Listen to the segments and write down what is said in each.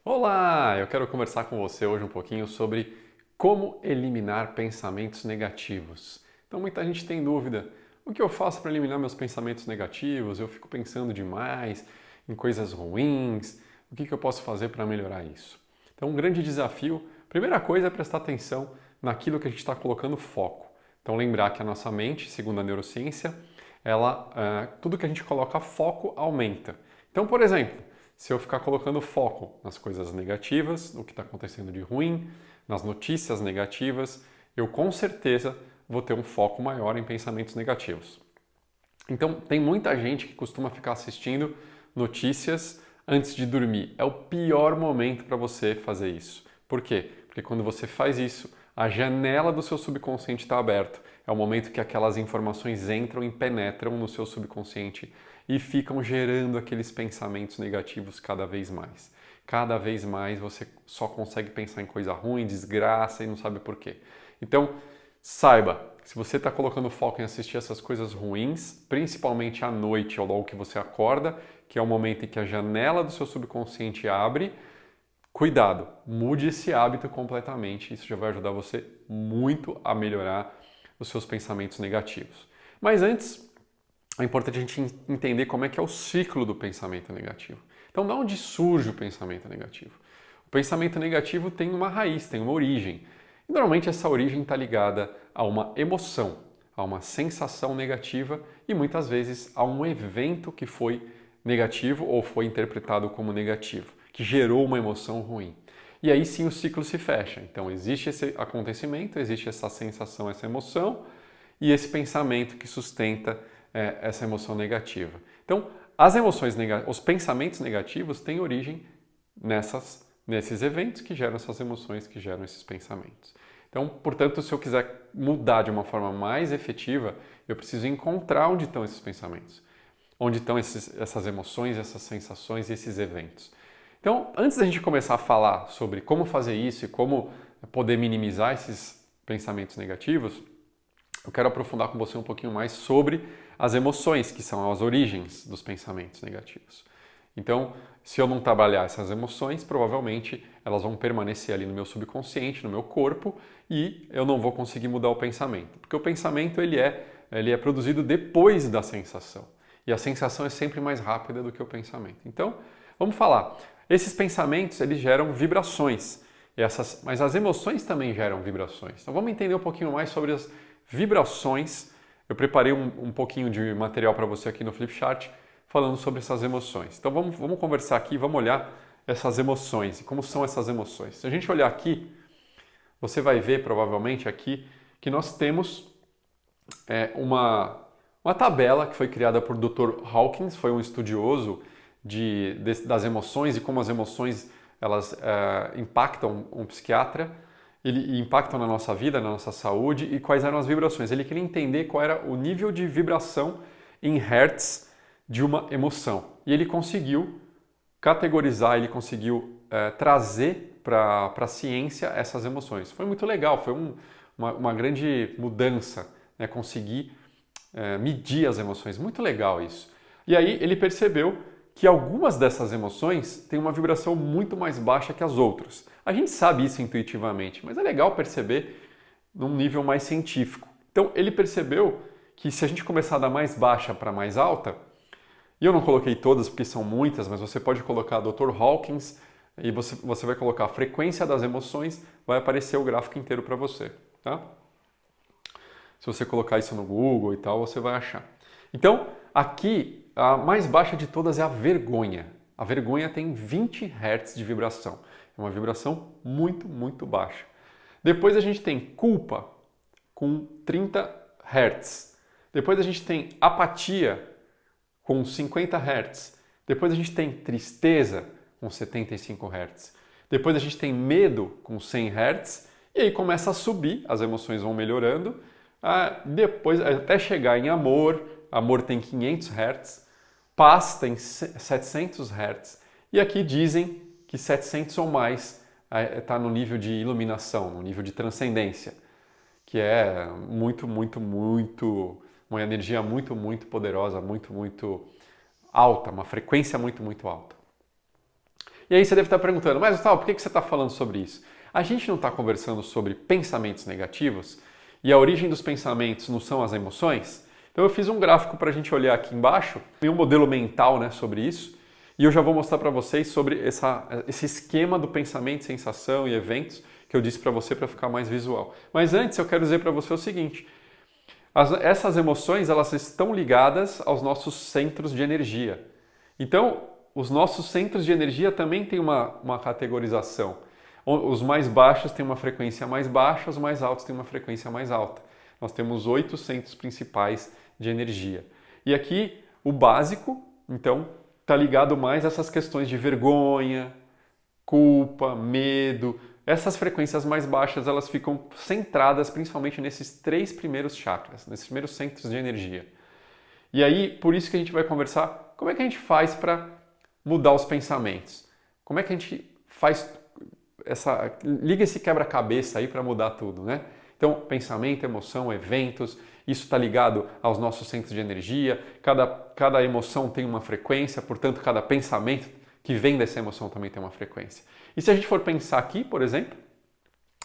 Olá! Eu quero conversar com você hoje um pouquinho sobre como eliminar pensamentos negativos. Então, muita gente tem dúvida: o que eu faço para eliminar meus pensamentos negativos? Eu fico pensando demais em coisas ruins. O que eu posso fazer para melhorar isso? Então, um grande desafio, primeira coisa é prestar atenção naquilo que a gente está colocando foco. Então, lembrar que a nossa mente, segundo a neurociência, tudo que a gente coloca foco aumenta. Então, por exemplo, se eu ficar colocando foco nas coisas negativas, no que está acontecendo de ruim, nas notícias negativas, eu com certeza vou ter um foco maior em pensamentos negativos. Então, tem muita gente que costuma ficar assistindo notícias antes de dormir. É o pior momento para você fazer isso. Por quê? Porque quando você faz isso, a janela do seu subconsciente está aberta. É o momento que aquelas informações entram e penetram no seu subconsciente e ficam gerando aqueles pensamentos negativos cada vez mais. Cada vez mais você só consegue pensar em coisa ruim, desgraça e não sabe por quê. Então, saiba, se você está colocando foco em assistir essas coisas ruins, principalmente à noite ou logo que você acorda, que é o momento em que a janela do seu subconsciente abre, cuidado, mude esse hábito completamente. Isso já vai ajudar você muito a melhorar os seus pensamentos negativos. Mas antes, é importante a gente entender como é que é o ciclo do pensamento negativo. Então, de onde surge o pensamento negativo? O pensamento negativo tem uma raiz, tem uma origem. E normalmente essa origem está ligada a uma emoção, a uma sensação negativa e muitas vezes a um evento que foi negativo ou foi interpretado como negativo, que gerou uma emoção ruim. E aí sim o ciclo se fecha. Então existe esse acontecimento, existe essa sensação, essa emoção e esse pensamento que sustenta essa emoção negativa. Então, os pensamentos negativos têm origem nesses eventos que geram essas emoções, que geram esses pensamentos. Então, portanto, se eu quiser mudar de uma forma mais efetiva, eu preciso encontrar onde estão esses pensamentos, onde estão essas emoções, essas sensações e esses eventos. Então, antes da gente começar a falar sobre como fazer isso e como poder minimizar esses pensamentos negativos, eu quero aprofundar com você um pouquinho mais sobre as emoções, que são as origens dos pensamentos negativos. Então, se eu não trabalhar essas emoções, provavelmente elas vão permanecer ali no meu subconsciente, no meu corpo, e eu não vou conseguir mudar o pensamento. Porque o pensamento ele é produzido depois da sensação. E a sensação é sempre mais rápida do que o pensamento. Então, vamos falar. Esses pensamentos eles geram vibrações. Mas as emoções também geram vibrações. Então vamos entender um pouquinho mais sobre as vibrações. Eu preparei um pouquinho de material para você aqui no Flipchart falando sobre essas emoções. Então vamos conversar aqui, vamos olhar essas emoções e como são essas emoções. Se a gente olhar aqui, você vai ver provavelmente aqui que nós temos uma tabela que foi criada por Dr. Hawkins, foi um estudioso das emoções e como as emoções elas impactam um psiquiatra, ele impactam na nossa vida, na nossa saúde e quais eram as vibrações. Ele queria entender qual era o nível de vibração em hertz de uma emoção. E ele conseguiu categorizar, ele conseguiu trazer para a ciência essas emoções. Foi muito legal, foi uma grande mudança, né? Conseguir medir as emoções. Muito legal isso. E aí ele percebeu que algumas dessas emoções têm uma vibração muito mais baixa que as outras. A gente sabe isso intuitivamente, mas é legal perceber num nível mais científico. Então ele percebeu que se a gente começar da mais baixa para mais alta, e eu não coloquei todas porque são muitas, mas você pode colocar Dr. Hawkins e você vai colocar a frequência das emoções, vai aparecer o gráfico inteiro para você, tá? Se você colocar isso no Google e tal, você vai achar. Então, aqui, a mais baixa de todas é a vergonha. A vergonha tem 20 Hz de vibração. É uma vibração muito, muito baixa. Depois a gente tem culpa com 30 Hz. Depois a gente tem apatia com 50 Hz. Depois a gente tem tristeza com 75 Hz. Depois a gente tem medo com 100 Hz. E aí começa a subir, as emoções vão melhorando. Depois, até chegar em amor, amor tem 500 Hz, paz tem 700 Hz. E aqui dizem que 700 ou mais está no nível de iluminação, no nível de transcendência, que é muito, muito, muito, uma energia muito, muito poderosa, muito, muito alta, uma frequência muito, muito alta. E aí você deve estar perguntando, mas Gustavo, por que você está falando sobre isso? A gente não está conversando sobre pensamentos negativos? E a origem dos pensamentos não são as emoções? Então eu fiz um gráfico para a gente olhar aqui embaixo, tem um modelo mental, né, sobre isso, e eu já vou mostrar para vocês sobre esse esquema do pensamento, sensação e eventos que eu disse para você para ficar mais visual. Mas antes eu quero dizer para você o seguinte, essas emoções elas estão ligadas aos nossos centros de energia. Então, os nossos centros de energia também têm uma categorização. Os mais baixos têm uma frequência mais baixa, os mais altos têm uma frequência mais alta. Nós temos 8 centros principais de energia. E aqui, o básico, então, está ligado mais a essas questões de vergonha, culpa, medo. Essas frequências mais baixas, elas ficam centradas principalmente nesses 3 primeiros chakras, nesses primeiros centros de energia. E aí, por isso que a gente vai conversar, como é que a gente faz para mudar os pensamentos? Como é que a gente faz liga esse quebra-cabeça aí para mudar tudo, né? Então, pensamento, emoção, eventos, isso está ligado aos nossos centros de energia, cada emoção tem uma frequência, portanto, cada pensamento que vem dessa emoção também tem uma frequência. E se a gente for pensar aqui, por exemplo,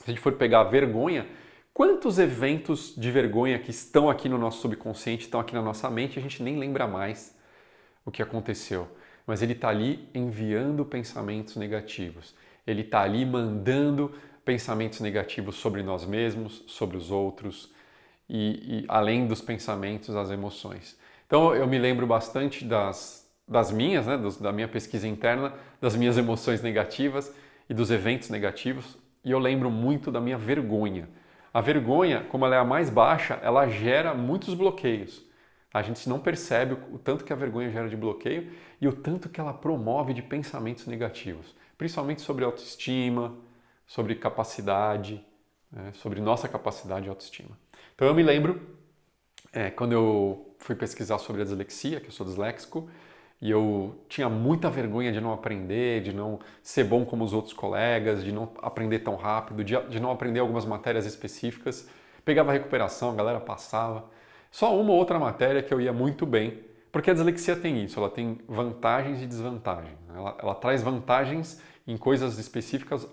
se a gente for pegar a vergonha, quantos eventos de vergonha que estão aqui no nosso subconsciente, estão aqui na nossa mente, a gente nem lembra mais o que aconteceu. Mas ele está ali enviando pensamentos negativos. Ele está ali mandando pensamentos negativos sobre nós mesmos, sobre os outros e além dos pensamentos, as emoções. Então eu me lembro bastante das minhas, né, da minha pesquisa interna, das minhas emoções negativas e dos eventos negativos e eu lembro muito da minha vergonha. A vergonha, como ela é a mais baixa, ela gera muitos bloqueios. A gente não percebe o tanto que a vergonha gera de bloqueio e o tanto que ela promove de pensamentos negativos, principalmente sobre autoestima, sobre capacidade, né, sobre nossa capacidade de autoestima. Então eu me lembro, quando eu fui pesquisar sobre a dislexia, que eu sou disléxico, e eu tinha muita vergonha de não aprender, de não ser bom como os outros colegas, de não aprender tão rápido, de não aprender algumas matérias específicas. Pegava a recuperação, a galera passava. Só uma ou outra matéria que eu ia muito bem, porque a dislexia tem isso, ela tem vantagens e desvantagens. Ela traz vantagens em coisas específicas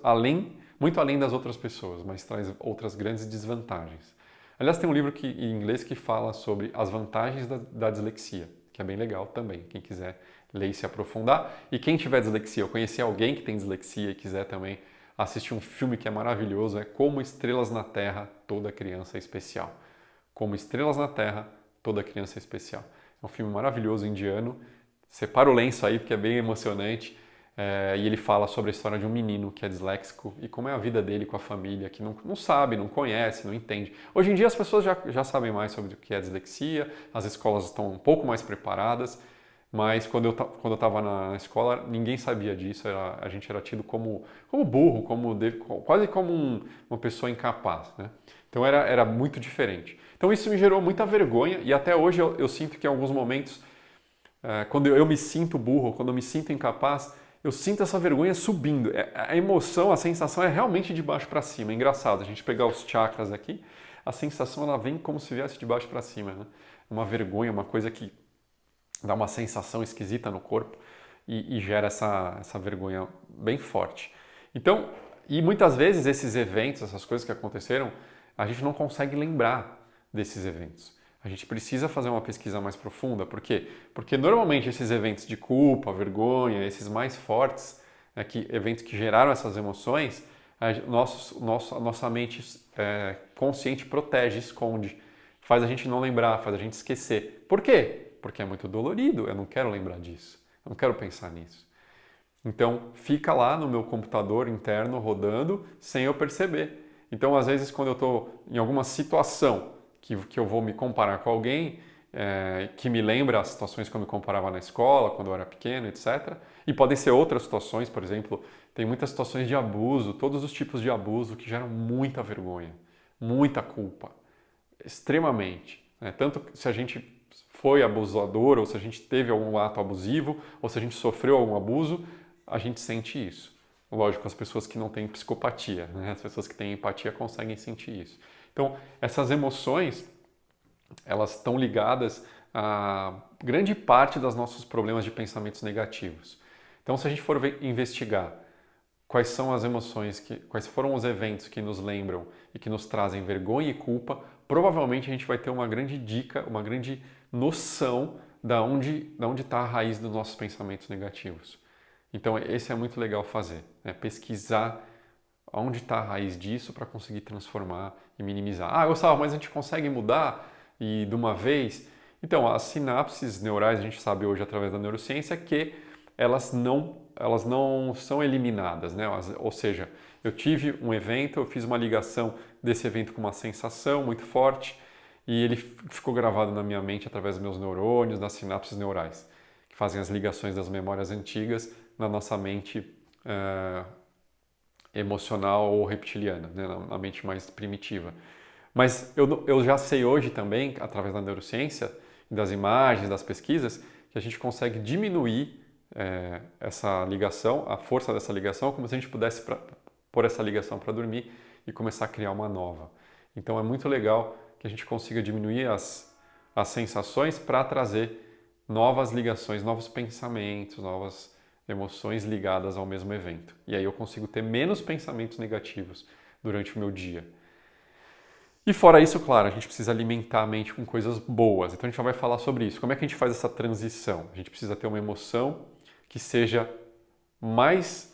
muito além das outras pessoas, mas traz outras grandes desvantagens. Aliás, tem um livro em inglês que fala sobre as vantagens da dislexia, que é bem legal também, quem quiser ler e se aprofundar. E quem tiver dislexia, eu conheci alguém que tem dislexia e quiser também assistir um filme que é maravilhoso, é Como Estrelas na Terra, Toda Criança é Especial. Como Estrelas na Terra, Toda Criança é Especial. É um filme maravilhoso, indiano. Separa o lenço aí, porque é bem emocionante. E ele fala sobre a história de um menino que é disléxico e como é a vida dele com a família, que não sabe, não conhece, não entende. Hoje em dia as pessoas já sabem mais sobre o que é dislexia, as escolas estão um pouco mais preparadas, mas quando eu estava na escola ninguém sabia disso, a gente era tido como burro, quase como uma pessoa incapaz, né? Então era muito diferente. Então isso me gerou muita vergonha e até hoje eu sinto que em alguns momentos, quando eu me sinto burro, quando eu me sinto incapaz, eu sinto essa vergonha subindo. A emoção, a sensação é realmente de baixo para cima. É engraçado, a gente pegar os chakras aqui, a sensação ela vem como se viesse de baixo para cima, né? Uma vergonha, uma coisa que dá uma sensação esquisita no corpo e gera essa vergonha bem forte. Então, e muitas vezes esses eventos, essas coisas que aconteceram, a gente não consegue lembrar desses eventos. A gente precisa fazer uma pesquisa mais profunda. Por quê? Porque normalmente esses eventos de culpa, vergonha, esses mais fortes, eventos que geraram essas emoções, a nossa mente consciente protege, esconde, faz a gente não lembrar, faz a gente esquecer. Por quê? Porque é muito dolorido, eu não quero lembrar disso, eu não quero pensar nisso. Então fica lá no meu computador interno rodando sem eu perceber. Então às vezes quando eu estou em alguma situação que eu vou me comparar com alguém que me lembra as situações que eu me comparava na escola, quando eu era pequeno, etc. E podem ser outras situações, por exemplo, tem muitas situações de abuso, todos os tipos de abuso que geram muita vergonha, muita culpa, extremamente. Tanto se a gente foi abusador, ou se a gente teve algum ato abusivo, ou se a gente sofreu algum abuso, a gente sente isso. Lógico, as pessoas que não têm psicopatia, né? As pessoas que têm empatia conseguem sentir isso. Então, essas emoções, elas estão ligadas a grande parte dos nossos problemas de pensamentos negativos. Então, se a gente for investigar quais são as emoções, quais foram os eventos que nos lembram e que nos trazem vergonha e culpa, provavelmente a gente vai ter uma grande dica, uma grande noção da onde está a raiz dos nossos pensamentos negativos. Então, esse é muito legal fazer, né? Pesquisar onde está a raiz disso para conseguir transformar e minimizar. Ah, Gustavo, mas a gente consegue mudar e de uma vez? Então, as sinapses neurais, a gente sabe hoje através da neurociência que elas não são eliminadas, né? Ou seja, eu tive um evento, eu fiz uma ligação desse evento com uma sensação muito forte e ele ficou gravado na minha mente através dos meus neurônios, das sinapses neurais, que fazem as ligações das memórias antigas na nossa mente emocional ou reptiliana, né? Na mente mais primitiva. Mas eu já sei hoje também, através da neurociência, das imagens, das pesquisas, que a gente consegue diminuir essa ligação, a força dessa ligação, como se a gente pudesse pôr essa ligação para dormir e começar a criar uma nova. Então é muito legal que a gente consiga diminuir as sensações para trazer novas ligações, novos pensamentos, novas emoções ligadas ao mesmo evento. E aí eu consigo ter menos pensamentos negativos durante o meu dia. E fora isso, claro, a gente precisa alimentar a mente com coisas boas. Então a gente já vai falar sobre isso. Como é que a gente faz essa transição? A gente precisa ter uma emoção que seja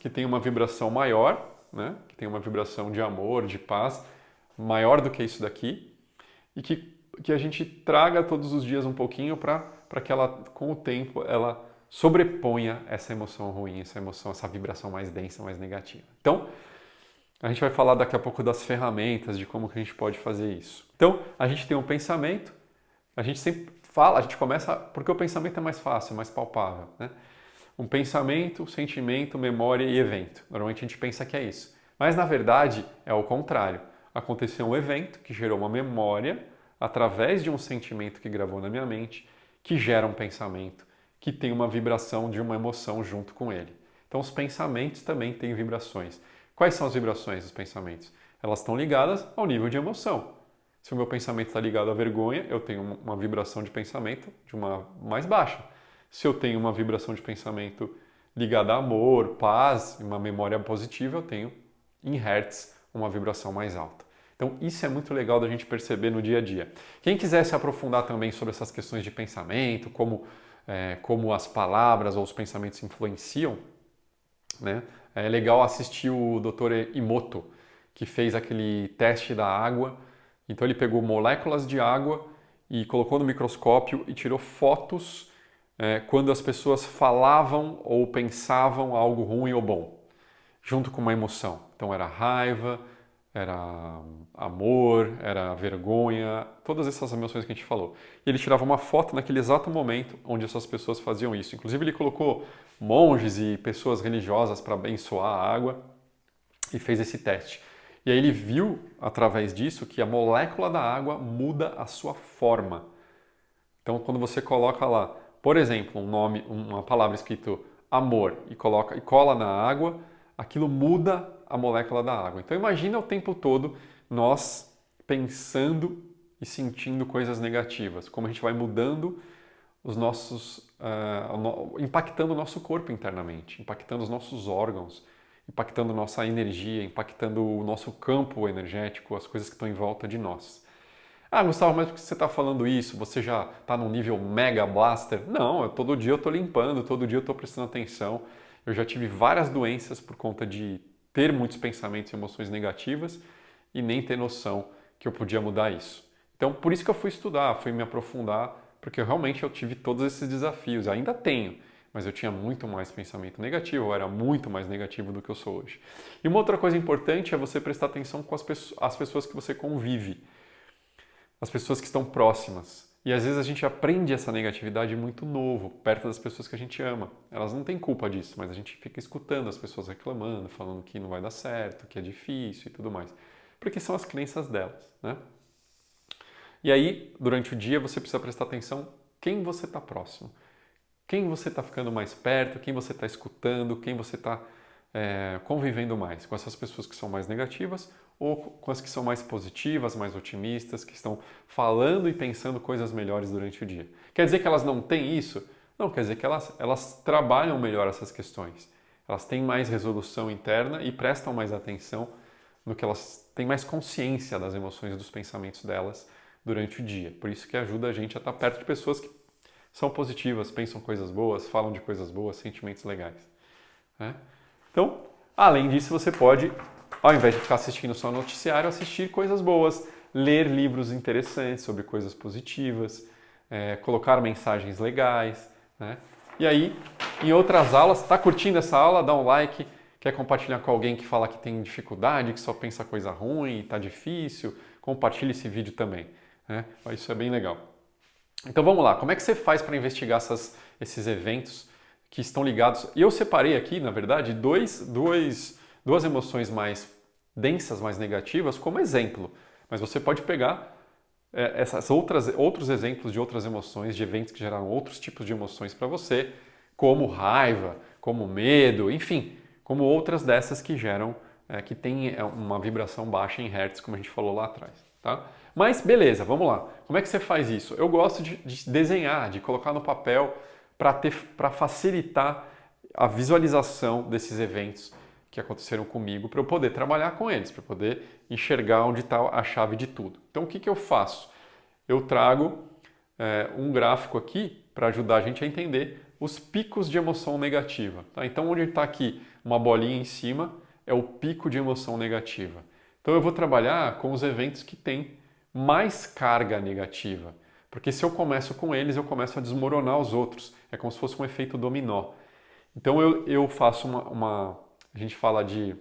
que tenha uma vibração maior, né? Que tenha uma vibração de amor, de paz, maior do que isso daqui, e que a gente traga todos os dias um pouquinho para que ela, com o tempo, ela sobreponha essa emoção ruim, essa vibração mais densa, mais negativa. Então, a gente vai falar daqui a pouco das ferramentas, de como que a gente pode fazer isso. Então, a gente tem um pensamento, a gente sempre fala, a gente começa, porque o pensamento é mais fácil, mais palpável, né? Um pensamento, sentimento, memória e evento. Normalmente a gente pensa que é isso. Mas na verdade é o contrário. Aconteceu um evento que gerou uma memória através de um sentimento que gravou na minha mente, que gera um pensamento, que tem uma vibração de uma emoção junto com ele. Então os pensamentos também têm vibrações. Quais são as vibrações dos pensamentos? Elas estão ligadas ao nível de emoção. Se o meu pensamento está ligado à vergonha, eu tenho uma vibração de pensamento de uma mais baixa. Se eu tenho uma vibração de pensamento ligada a amor, paz, uma memória positiva, eu tenho em hertz uma vibração mais alta. Então isso é muito legal da gente perceber no dia a dia. Quem quiser se aprofundar também sobre essas questões de pensamento, como as palavras ou os pensamentos influenciam, né? É legal assistir o Dr. Emoto, que fez aquele teste da água. Então ele pegou moléculas de água e colocou no microscópio e tirou fotos quando as pessoas falavam ou pensavam algo ruim ou bom, junto com uma emoção. Então era raiva, era amor, era vergonha, todas essas emoções que a gente falou. E ele tirava uma foto naquele exato momento onde essas pessoas faziam isso. Inclusive ele colocou monges e pessoas religiosas para abençoar a água e fez esse teste. E aí ele viu, através disso, que a molécula da água muda a sua forma. Então quando você coloca lá, por exemplo, um nome, uma palavra escrito amor e cola na água, aquilo muda a molécula da água. Então imagina o tempo todo nós pensando e sentindo coisas negativas, como a gente vai mudando os nossos, impactando o nosso corpo internamente, impactando os nossos órgãos, impactando nossa energia, impactando o nosso campo energético, as coisas que estão em volta de nós. Ah, Gustavo, mas por que você está falando isso? Você já está num nível mega blaster? Não, todo dia eu estou limpando, todo dia eu estou prestando atenção. Eu já tive várias doenças por conta de ter muitos pensamentos e emoções negativas e nem ter noção que eu podia mudar isso. Então, por isso que eu fui estudar, fui me aprofundar, porque realmente eu tive todos esses desafios. Ainda tenho, mas eu tinha muito mais pensamento negativo, eu era muito mais negativo do que eu sou hoje. E uma outra coisa importante é você prestar atenção com as pessoas que você convive, as pessoas que estão próximas. E às vezes a gente aprende essa negatividade muito novo, perto das pessoas que a gente ama. Elas não têm culpa disso, mas a gente fica escutando as pessoas reclamando, falando que não vai dar certo, que é difícil e tudo mais. Porque são as crenças delas, né? E aí, durante o dia, você precisa prestar atenção quem você está próximo. Quem você está ficando mais perto, quem você está escutando, quem você está convivendo mais. Com essas pessoas que são mais negativas ou com as que são mais positivas, mais otimistas, que estão falando e pensando coisas melhores durante o dia. Quer dizer que elas não têm isso? Não, quer dizer que elas trabalham melhor essas questões. Elas têm mais resolução interna e prestam mais atenção no que elas têm mais consciência das emoções e dos pensamentos delas durante o dia. Por isso que ajuda a gente a estar perto de pessoas que são positivas, pensam coisas boas, falam de coisas boas, sentimentos legais. Né? Então, além disso, você pode, ao invés de ficar assistindo só noticiário, assistir coisas boas, ler livros interessantes sobre coisas positivas, colocar mensagens legais. Né? E aí, em outras aulas, está curtindo essa aula? Dá um like. Quer compartilhar com alguém que fala que tem dificuldade, que só pensa coisa ruim, está difícil? Compartilhe esse vídeo também. Né? Isso é bem legal. Então vamos lá, como é que você faz para investigar esses eventos que estão ligados? E eu separei aqui, na verdade, duas emoções mais densas, mais negativas, como exemplo. Mas você pode pegar outros exemplos de outras emoções, de eventos que geraram outros tipos de emoções para você, como raiva, como medo, enfim, como outras dessas que geram, que tem uma vibração baixa em hertz, como a gente falou lá atrás. Tá? Mas beleza, vamos lá. Como é que você faz isso? Eu gosto de desenhar, de colocar no papel para facilitar a visualização desses eventos que aconteceram comigo, para eu poder trabalhar com eles, para poder enxergar onde está a chave de tudo. Então o que eu faço? Eu trago um gráfico aqui para ajudar a gente a entender os picos de emoção negativa. Tá? Então onde está aqui uma bolinha em cima é o pico de emoção negativa. Então eu vou trabalhar com os eventos que têm mais carga negativa, porque se eu começo com eles, eu começo a desmoronar os outros. É como se fosse um efeito dominó. Então eu faço a gente fala de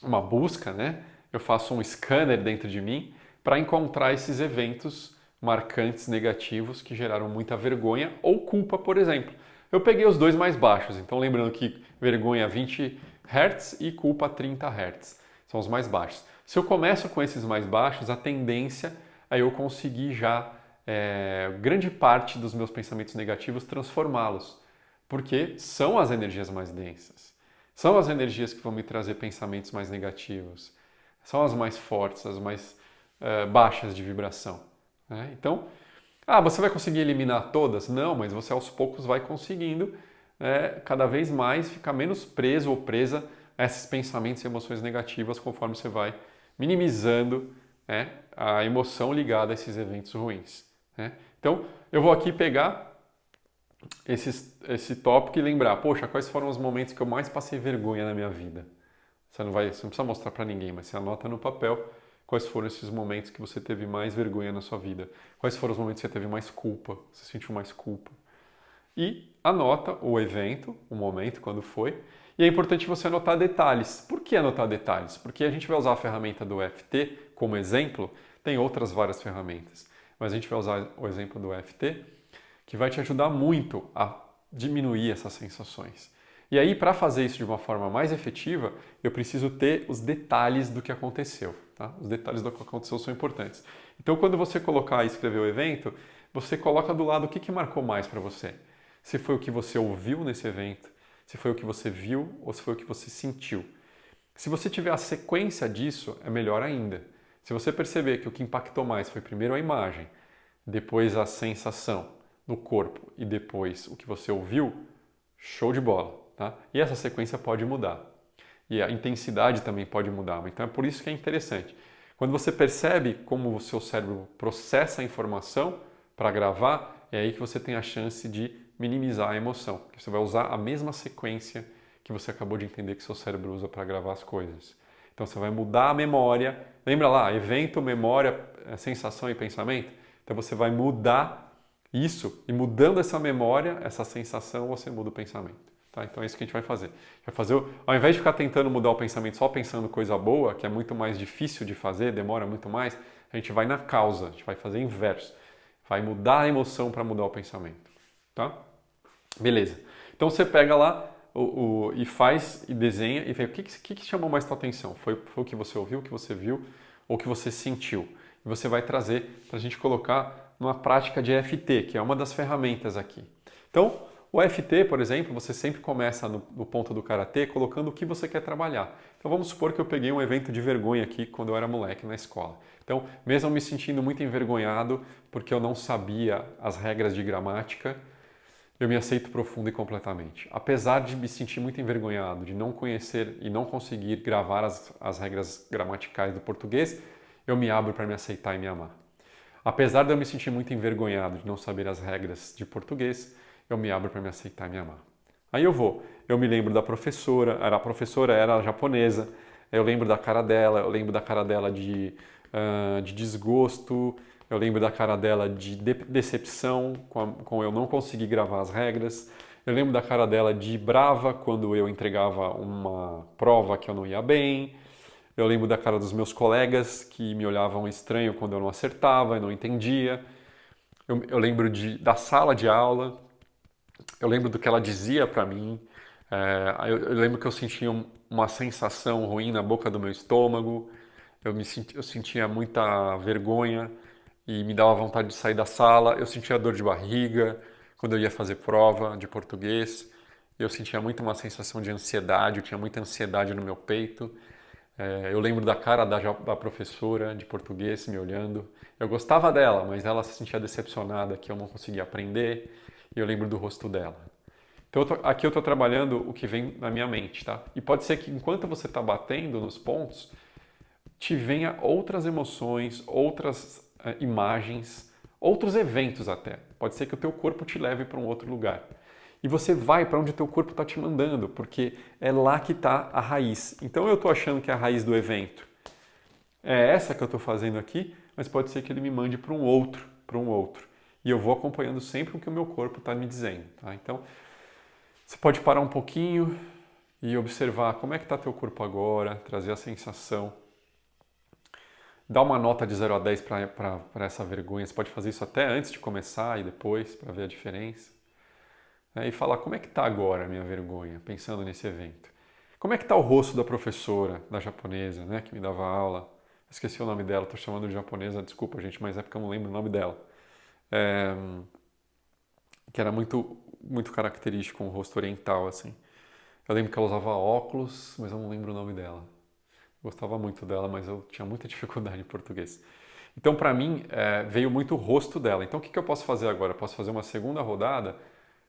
uma busca, né? Eu faço um scanner dentro de mim para encontrar esses eventos marcantes negativos que geraram muita vergonha ou culpa, por exemplo. Eu peguei os dois mais baixos, então lembrando que vergonha 20 Hz e culpa 30 Hz, são os mais baixos. Se eu começo com esses mais baixos, a tendência é eu conseguir já grande parte dos meus pensamentos negativos transformá-los, porque são as energias mais densas, são as energias que vão me trazer pensamentos mais negativos, são as mais fortes, as mais baixas de vibração. Né? Então, você vai conseguir eliminar todas? Não, mas você aos poucos vai conseguindo cada vez mais ficar menos preso ou presa a esses pensamentos e emoções negativas conforme você vai minimizando a emoção ligada a esses eventos ruins. Né? Então, eu vou aqui pegar esse tópico e lembrar, poxa, quais foram os momentos que eu mais passei vergonha na minha vida? Você não precisa mostrar para ninguém, mas você anota no papel quais foram esses momentos que você teve mais vergonha na sua vida. Quais foram os momentos que você teve mais culpa, você sentiu mais culpa. E anota o evento, o momento, quando foi. E é importante você anotar detalhes. Por que anotar detalhes? Porque a gente vai usar a ferramenta do EFT como exemplo, tem outras várias ferramentas, mas a gente vai usar o exemplo do EFT, que vai te ajudar muito a diminuir essas sensações. E aí, para fazer isso de uma forma mais efetiva, eu preciso ter os detalhes do que aconteceu. Tá? Os detalhes do que aconteceu são importantes. Então, quando você colocar e escrever o evento, você coloca do lado o que marcou mais para você. Se foi o que você ouviu nesse evento, se foi o que você viu ou se foi o que você sentiu. Se você tiver a sequência disso, é melhor ainda. Se você perceber que o que impactou mais foi primeiro a imagem, depois a sensação no corpo e depois o que você ouviu, show de bola. Tá? E essa sequência pode mudar. E a intensidade também pode mudar. Então é por isso que é interessante. Quando você percebe como o seu cérebro processa a informação para gravar, é aí que você tem a chance de minimizar a emoção. Você vai usar a mesma sequência que você acabou de entender que seu cérebro usa para gravar as coisas. Então você vai mudar a memória. Lembra lá, evento, memória, sensação e pensamento? Então você vai mudar isso e mudando essa memória, essa sensação, você muda o pensamento. Tá? Então é isso que a gente vai fazer. Ao invés de ficar tentando mudar o pensamento só pensando coisa boa, que é muito mais difícil de fazer, demora muito mais, a gente vai na causa, a gente vai fazer inverso. Vai mudar a emoção para mudar o pensamento. Tá? Beleza. Então você pega lá e faz e desenha e vê o que chamou mais tua atenção. Foi o que você ouviu, o que você viu ou o que você sentiu. E você vai trazer para a gente colocar numa prática de EFT, que é uma das ferramentas aqui. Então, o EFT, por exemplo, você sempre começa no ponto do Karatê colocando o que você quer trabalhar. Então vamos supor que eu peguei um evento de vergonha aqui quando eu era moleque na escola. Então, mesmo me sentindo muito envergonhado porque eu não sabia as regras de gramática, eu me aceito profundo e completamente. Apesar de me sentir muito envergonhado, de não conhecer e não conseguir gravar as regras gramaticais do português, eu me abro para me aceitar e me amar. Apesar de eu me sentir muito envergonhado de não saber as regras de português, eu me abro para me aceitar e me amar. Aí eu me lembro da professora, a professora era japonesa, eu lembro da cara dela, eu lembro da cara dela de desgosto, eu lembro da cara dela de decepção com eu não conseguir gravar as regras, eu lembro da cara dela de brava quando eu entregava uma prova que eu não ia bem, eu lembro da cara dos meus colegas que me olhavam estranho quando eu não acertava e não entendia, eu lembro da sala de aula, eu lembro do que ela dizia para mim, eu lembro que eu sentia uma sensação ruim na boca do meu estômago, eu sentia muita vergonha e me dava vontade de sair da sala, eu sentia dor de barriga quando eu ia fazer prova de português, eu sentia muito uma sensação de ansiedade, eu tinha muita ansiedade no meu peito. Eu lembro da cara da professora de português me olhando. Eu gostava dela, mas ela se sentia decepcionada que eu não conseguia aprender. E eu lembro do rosto dela. Então aqui eu estou trabalhando o que vem na minha mente, tá? E pode ser que enquanto você está batendo nos pontos, te venha outras emoções, outras imagens, outros eventos até. Pode ser que o teu corpo te leve para um outro lugar. E você vai para onde o teu corpo está te mandando, porque é lá que está a raiz. Então eu estou achando que a raiz do evento é essa que eu estou fazendo aqui, mas pode ser que ele me mande para um outro, para um outro. E eu vou acompanhando sempre o que o meu corpo está me dizendo. Tá? Então você pode parar um pouquinho e observar como é que está teu corpo agora, trazer a sensação. Dá uma nota de 0 a 10 para essa vergonha. Você pode fazer isso até antes de começar e depois, para ver a diferença. E falar como é que está agora a minha vergonha, pensando nesse evento. Como é que está o rosto da professora, da japonesa, né, que me dava aula. Esqueci o nome dela, estou chamando de japonesa, desculpa gente, mas é porque eu não lembro o nome dela. Que era muito, muito característico, um rosto oriental, assim. Eu lembro que ela usava óculos, mas eu não lembro o nome dela. Gostava muito dela, mas eu tinha muita dificuldade em português. Então, para mim, veio muito o rosto dela. Então, o que eu posso fazer agora? Eu posso fazer uma segunda rodada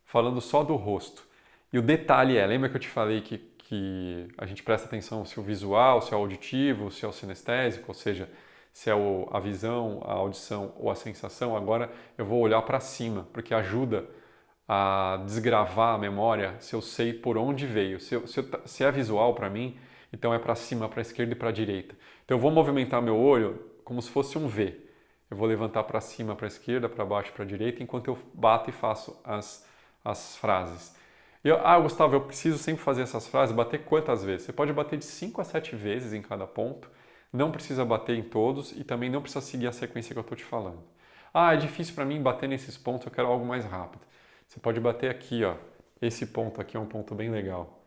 falando só do rosto. E o detalhe lembra que eu te falei que a gente presta atenção se é o visual, se é o auditivo, se é o sinestésico, ou seja, se é a visão, a audição ou a sensação. Agora eu vou olhar para cima, porque ajuda a desgravar a memória se eu sei por onde veio. Se é visual para mim, então é para cima, para a esquerda e para a direita. Então eu vou movimentar meu olho como se fosse um V. Eu vou levantar para cima, para a esquerda, para baixo, para a direita, enquanto eu bato e faço as frases. Gustavo, eu preciso sempre fazer essas frases, bater quantas vezes? Você pode bater de 5 a 7 vezes em cada ponto, não precisa bater em todos e também não precisa seguir a sequência que eu estou te falando. É difícil para mim bater nesses pontos, eu quero algo mais rápido. Você pode bater aqui, ó. Esse ponto aqui é um ponto bem legal.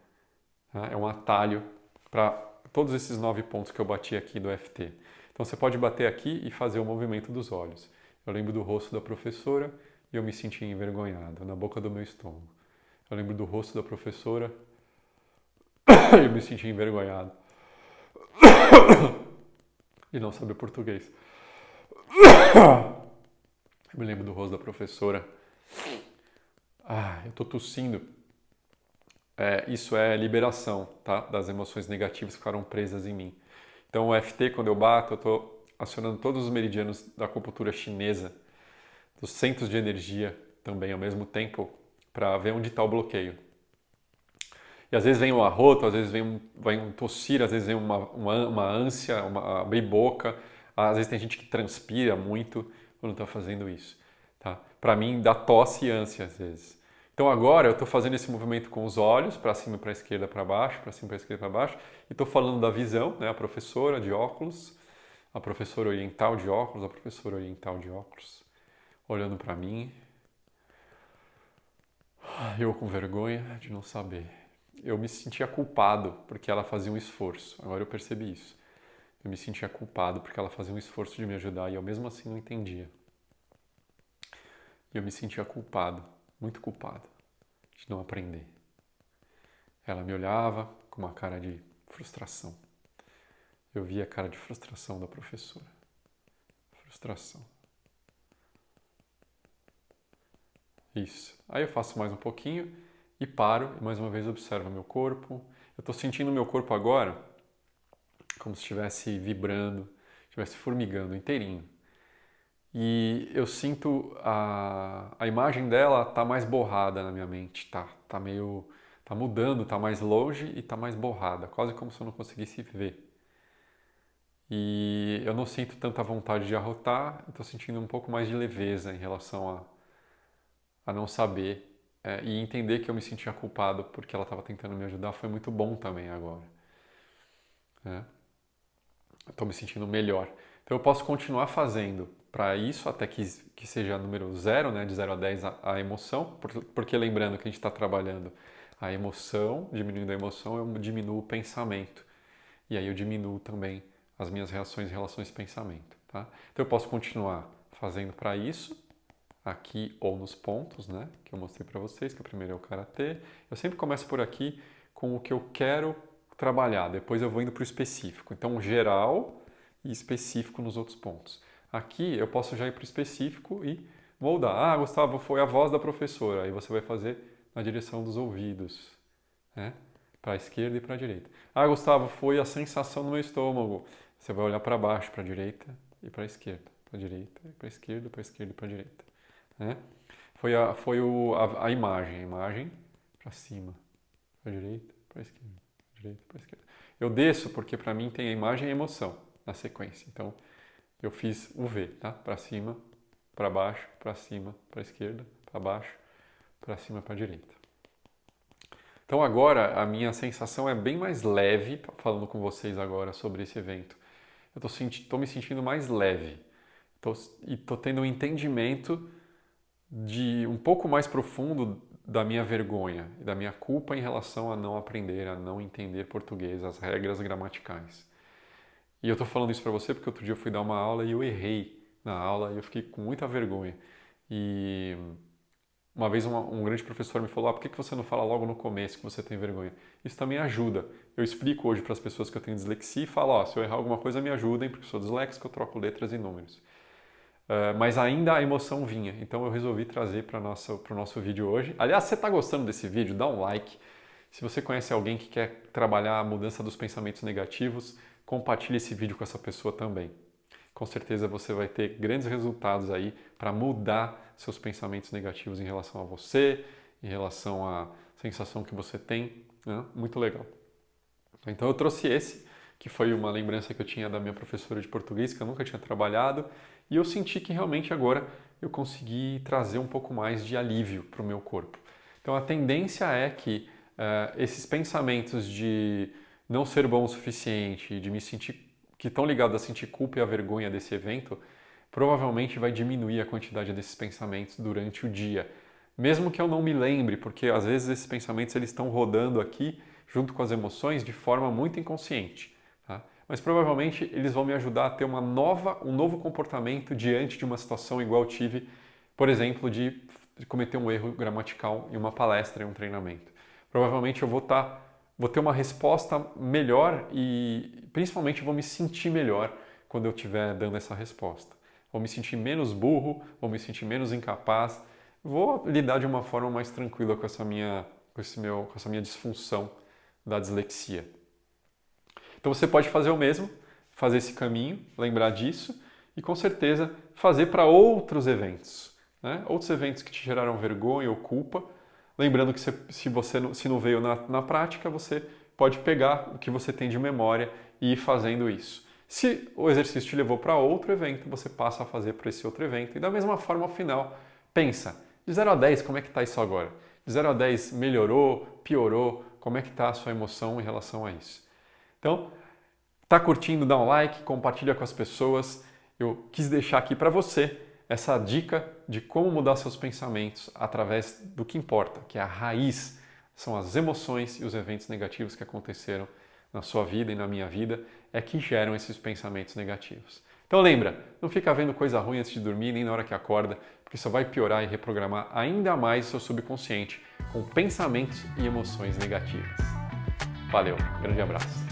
Tá? É um atalho para todos esses 9 pontos que eu bati aqui do FT. Então você pode bater aqui e fazer o movimento dos olhos. Eu lembro do rosto da professora e eu me senti envergonhado, na boca do meu estômago. Eu lembro do rosto da professora e eu me senti envergonhado de não saber português. Eu me lembro do rosto da professora. Eu tô tossindo. Isso é liberação, tá? Das emoções negativas que ficaram presas em mim. Então o FT, quando eu bato, eu estou acionando todos os meridianos da acupuntura chinesa, dos centros de energia também ao mesmo tempo, para ver onde está o bloqueio. E às vezes vem um arroto, às vezes vem um tossir, às vezes vem uma ânsia, abrir boca. Às vezes tem gente que transpira muito quando está fazendo isso. Tá? Para mim dá tosse e ânsia às vezes. Então agora eu estou fazendo esse movimento com os olhos, para cima, para a esquerda, para baixo, para cima, para a esquerda, para baixo. E estou falando da visão, né? A professora de óculos, a professora oriental de óculos, a professora oriental de óculos, olhando para mim. Eu com vergonha de não saber. Eu me sentia culpado porque ela fazia um esforço. Agora eu percebi isso. Eu me sentia culpado porque ela fazia um esforço de me ajudar e eu mesmo assim não entendia. E eu me sentia culpado, muito culpado, de não aprender. Ela me olhava com uma cara de frustração. Eu via a cara de frustração da professora. Frustração. Isso. Aí eu faço mais um pouquinho e paro e mais uma vez observo o meu corpo. Eu estou sentindo o meu corpo agora como se estivesse vibrando, estivesse formigando inteirinho. E eu sinto a imagem dela tá mais borrada na minha mente, tá meio, tá mudando, tá mais longe e tá mais borrada, quase como se eu não conseguisse ver. E eu não sinto tanta vontade de arrotar, eu tô sentindo um pouco mais de leveza em relação a não saber e entender que eu me sentia culpado porque ela estava tentando me ajudar foi muito bom também agora. Né? Eu estou me sentindo melhor. Então eu posso continuar fazendo para isso até que seja número 0, né, de 0 a 10 a emoção, porque lembrando que a gente está trabalhando a emoção, diminuindo a emoção, eu diminuo o pensamento. E aí eu diminuo também as minhas reações em relação a esse pensamento. Tá? Então eu posso continuar fazendo para isso, aqui ou nos pontos, né, que eu mostrei para vocês, que o primeiro é o karatê. Eu sempre começo por aqui com o que eu quero trabalhar, depois eu vou indo para o específico. Então, geral e específico nos outros pontos. Aqui eu posso já ir para o específico e moldar. Ah, Gustavo, foi a voz da professora. Aí você vai fazer na direção dos ouvidos, né? Para a esquerda e para a direita. Ah, Gustavo, foi a sensação no meu estômago. Você vai olhar para baixo, para a direita e para a esquerda. Para a direita, para a esquerda, para a esquerda e para a direita. Né? Foi a imagem para cima, para a direita, para a esquerda, direita, para a esquerda. Eu desço porque para mim tem a imagem e a emoção na sequência. Então eu fiz o V, tá? Para cima, para baixo, para cima, para a esquerda, para baixo, para cima, para a direita. Então agora a minha sensação é bem mais leve, falando com vocês agora sobre esse evento. Eu estou me sentindo mais leve e estou tendo um entendimento de um pouco mais profundo da minha vergonha e da minha culpa em relação a não aprender, a não entender português, as regras gramaticais. E eu estou falando isso para você porque outro dia eu fui dar uma aula e eu errei na aula e eu fiquei com muita vergonha. E uma vez um grande professor me falou, por que você não fala logo no começo que você tem vergonha? Isso também ajuda. Eu explico hoje para as pessoas que eu tenho dislexia e falo, se eu errar alguma coisa me ajudem, porque eu sou disléxico, eu troco letras e números. Mas ainda a emoção vinha, então eu resolvi trazer para o nosso vídeo hoje. Aliás, se você está gostando desse vídeo, dá um like. Se você conhece alguém que quer trabalhar a mudança dos pensamentos negativos, compartilhe esse vídeo com essa pessoa também. Com certeza você vai ter grandes resultados aí para mudar seus pensamentos negativos em relação a você, em relação à sensação que você tem. Né? Muito legal. Então eu trouxe esse, que foi uma lembrança que eu tinha da minha professora de português, que eu nunca tinha trabalhado, e eu senti que realmente agora eu consegui trazer um pouco mais de alívio para o meu corpo. Então a tendência é que esses pensamentos de não ser bom o suficiente, de me sentir, que estão ligados a sentir culpa e a vergonha desse evento, provavelmente vai diminuir a quantidade desses pensamentos durante o dia. Mesmo que eu não me lembre, porque às vezes esses pensamentos eles estão rodando aqui junto com as emoções de forma muito inconsciente. Tá? Mas provavelmente eles vão me ajudar a ter um novo comportamento diante de uma situação igual eu tive, por exemplo, de cometer um erro gramatical em uma palestra, em um treinamento. Provavelmente eu vou ter uma resposta melhor e principalmente vou me sentir melhor quando eu estiver dando essa resposta. Vou me sentir menos burro, vou me sentir menos incapaz, vou lidar de uma forma mais tranquila com essa minha disfunção da dislexia. Então você pode fazer o mesmo, fazer esse caminho, lembrar disso e com certeza fazer para outros eventos. Né? Outros eventos que te geraram vergonha ou culpa. Lembrando que se não veio na prática, você pode pegar o que você tem de memória e ir fazendo isso. Se o exercício te levou para outro evento, você passa a fazer para esse outro evento. E da mesma forma, ao final, pensa, de 0 a 10, como é que está isso agora? De 0 a 10, melhorou, piorou? Como é que está a sua emoção em relação a isso? Então, tá curtindo? Dá um like, compartilha com as pessoas. Eu quis deixar aqui para você essa dica de como mudar seus pensamentos através do que importa, que é a raiz, são as emoções e os eventos negativos que aconteceram na sua vida e na minha vida, é que geram esses pensamentos negativos. Então lembra, não fica vendo coisa ruim antes de dormir, nem na hora que acorda, porque isso vai piorar e reprogramar ainda mais o seu subconsciente com pensamentos e emoções negativas. Valeu, grande abraço.